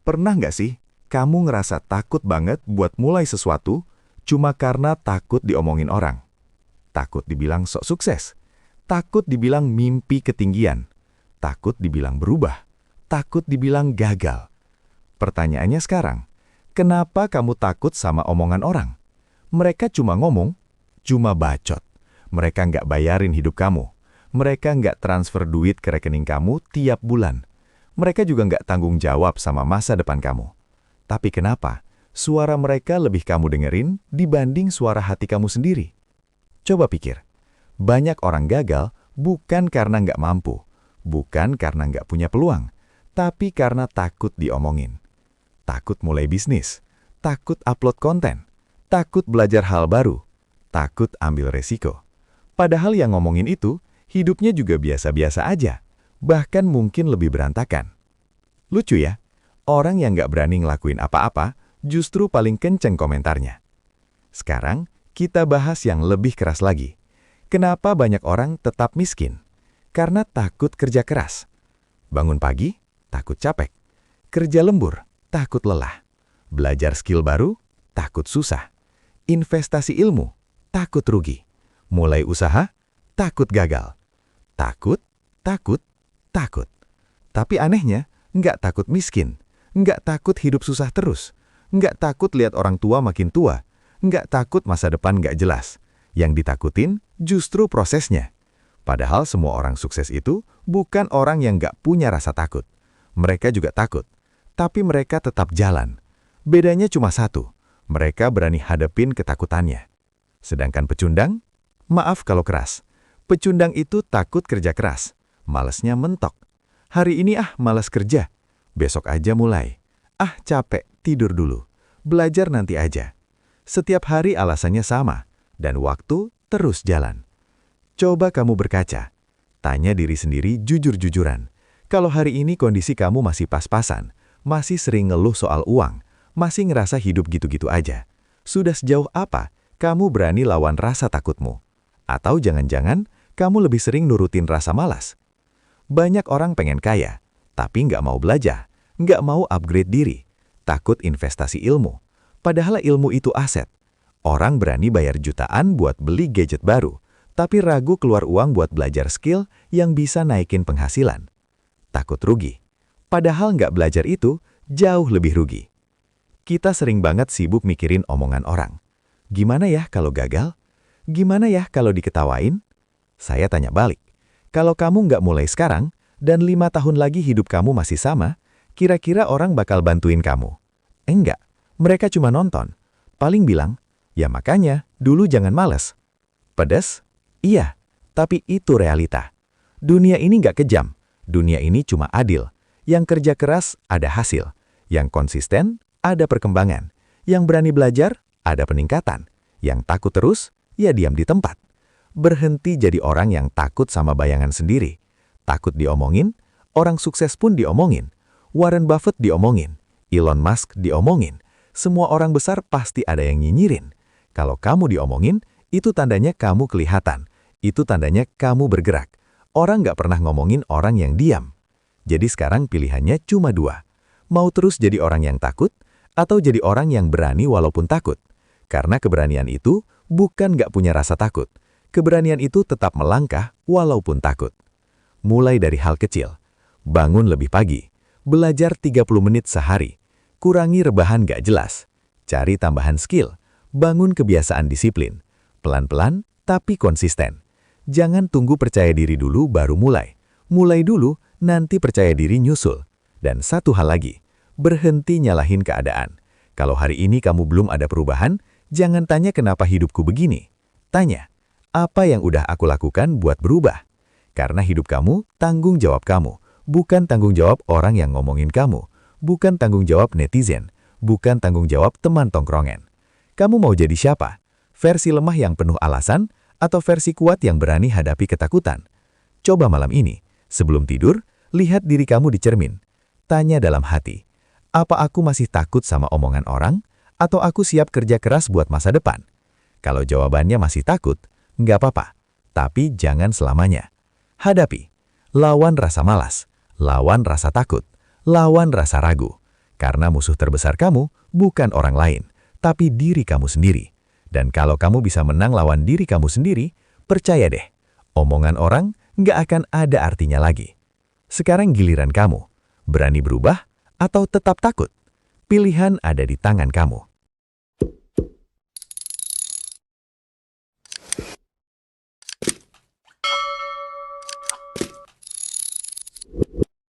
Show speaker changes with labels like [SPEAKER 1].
[SPEAKER 1] Pernah nggak sih kamu ngerasa takut banget buat mulai sesuatu cuma karena takut diomongin orang? Takut dibilang sok sukses, takut dibilang mimpi ketinggian, takut dibilang berubah, takut dibilang gagal. Pertanyaannya sekarang, kenapa kamu takut sama omongan orang? Mereka cuma ngomong, cuma bacot. Mereka nggak bayarin hidup kamu. Mereka nggak transfer duit ke rekening kamu tiap bulan. Mereka juga nggak tanggung jawab sama masa depan kamu. Tapi kenapa suara mereka lebih kamu dengerin dibanding suara hati kamu sendiri? Coba pikir, banyak orang gagal bukan karena nggak mampu, bukan karena nggak punya peluang, tapi karena takut diomongin. Takut mulai bisnis, takut upload konten, takut belajar hal baru, takut ambil resiko. Padahal yang ngomongin itu, hidupnya juga biasa-biasa aja, bahkan mungkin lebih berantakan. Lucu ya, orang yang nggak berani ngelakuin apa-apa justru paling kenceng komentarnya. Sekarang, kita bahas yang lebih keras lagi. Kenapa banyak orang tetap miskin? Karena takut kerja keras. Bangun pagi, takut capek. Kerja lembur, takut lelah. Belajar skill baru, takut susah. Investasi ilmu, takut rugi. Mulai usaha, takut gagal. Takut, takut, takut. Tapi anehnya, nggak takut miskin, nggak takut hidup susah terus, nggak takut lihat orang tua makin tua, nggak takut masa depan nggak jelas. Yang ditakutin justru prosesnya. Padahal semua orang sukses itu bukan orang yang nggak punya rasa takut. Mereka juga takut, tapi mereka tetap jalan. Bedanya cuma satu, mereka berani hadapin ketakutannya. Sedangkan pecundang, maaf kalau keras, pecundang itu takut kerja keras, malesnya mentok. Hari ini malas kerja, besok aja mulai. Capek, tidur dulu. Belajar nanti aja. Setiap hari alasannya sama, dan waktu terus jalan. Coba kamu berkaca. Tanya diri sendiri jujur-jujuran. Kalau hari ini kondisi kamu masih pas-pasan, masih sering ngeluh soal uang, masih ngerasa hidup gitu-gitu aja, sudah sejauh apa kamu berani lawan rasa takutmu? Atau jangan-jangan kamu lebih sering nurutin rasa malas? Banyak orang pengen kaya, tapi nggak mau belajar, nggak mau upgrade diri, takut investasi ilmu. Padahal ilmu itu aset. Orang berani bayar jutaan buat beli gadget baru, tapi ragu keluar uang buat belajar skill yang bisa naikin penghasilan. Takut rugi. Padahal nggak belajar itu jauh lebih rugi. Kita sering banget sibuk mikirin omongan orang. Gimana ya kalau gagal? Gimana ya kalau diketawain? Saya tanya balik. Kalau kamu nggak mulai sekarang, dan 5 tahun lagi hidup kamu masih sama, kira-kira orang bakal bantuin kamu? Enggak, mereka cuma nonton. Paling bilang, ya makanya dulu jangan males. Pedes? Iya, tapi itu realita. Dunia ini nggak kejam, dunia ini cuma adil. Yang kerja keras ada hasil, yang konsisten ada perkembangan, yang berani belajar ada peningkatan, yang takut terus ya diam di tempat. Berhenti jadi orang yang takut sama bayangan sendiri. Takut diomongin, orang sukses pun diomongin. Warren Buffett diomongin, Elon Musk diomongin. Semua orang besar pasti ada yang nyinyirin. Kalau kamu diomongin, itu tandanya kamu kelihatan. Itu tandanya kamu bergerak. Orang nggak pernah ngomongin orang yang diam. Jadi sekarang pilihannya cuma 2. Mau terus jadi orang yang takut, atau jadi orang yang berani walaupun takut. Karena keberanian itu bukan nggak punya rasa takut. Keberanian itu tetap melangkah walaupun takut. Mulai dari hal kecil. Bangun lebih pagi. Belajar 30 menit sehari. Kurangi rebahan gak jelas. Cari tambahan skill. Bangun kebiasaan disiplin. Pelan-pelan tapi konsisten. Jangan tunggu percaya diri dulu baru mulai. Mulai dulu, nanti percaya diri nyusul. Dan satu hal lagi. Berhenti nyalahin keadaan. Kalau hari ini kamu belum ada perubahan, jangan tanya kenapa hidupku begini. Tanya, apa yang udah aku lakukan buat berubah? Karena hidup kamu, tanggung jawab kamu. Bukan tanggung jawab orang yang ngomongin kamu. Bukan tanggung jawab netizen. Bukan tanggung jawab teman tongkrongan. Kamu mau jadi siapa? Versi lemah yang penuh alasan, atau versi kuat yang berani hadapi ketakutan? Coba malam ini, sebelum tidur, lihat diri kamu di cermin. Tanya dalam hati, apa aku masih takut sama omongan orang? Atau aku siap kerja keras buat masa depan? Kalau jawabannya masih takut, nggak apa-apa, tapi jangan selamanya. Hadapi, lawan rasa malas, lawan rasa takut, lawan rasa ragu. Karena musuh terbesar kamu bukan orang lain, tapi diri kamu sendiri. Dan kalau kamu bisa menang lawan diri kamu sendiri, percaya deh, omongan orang nggak akan ada artinya lagi. Sekarang giliran kamu, berani berubah atau tetap takut? Pilihan ada di tangan kamu.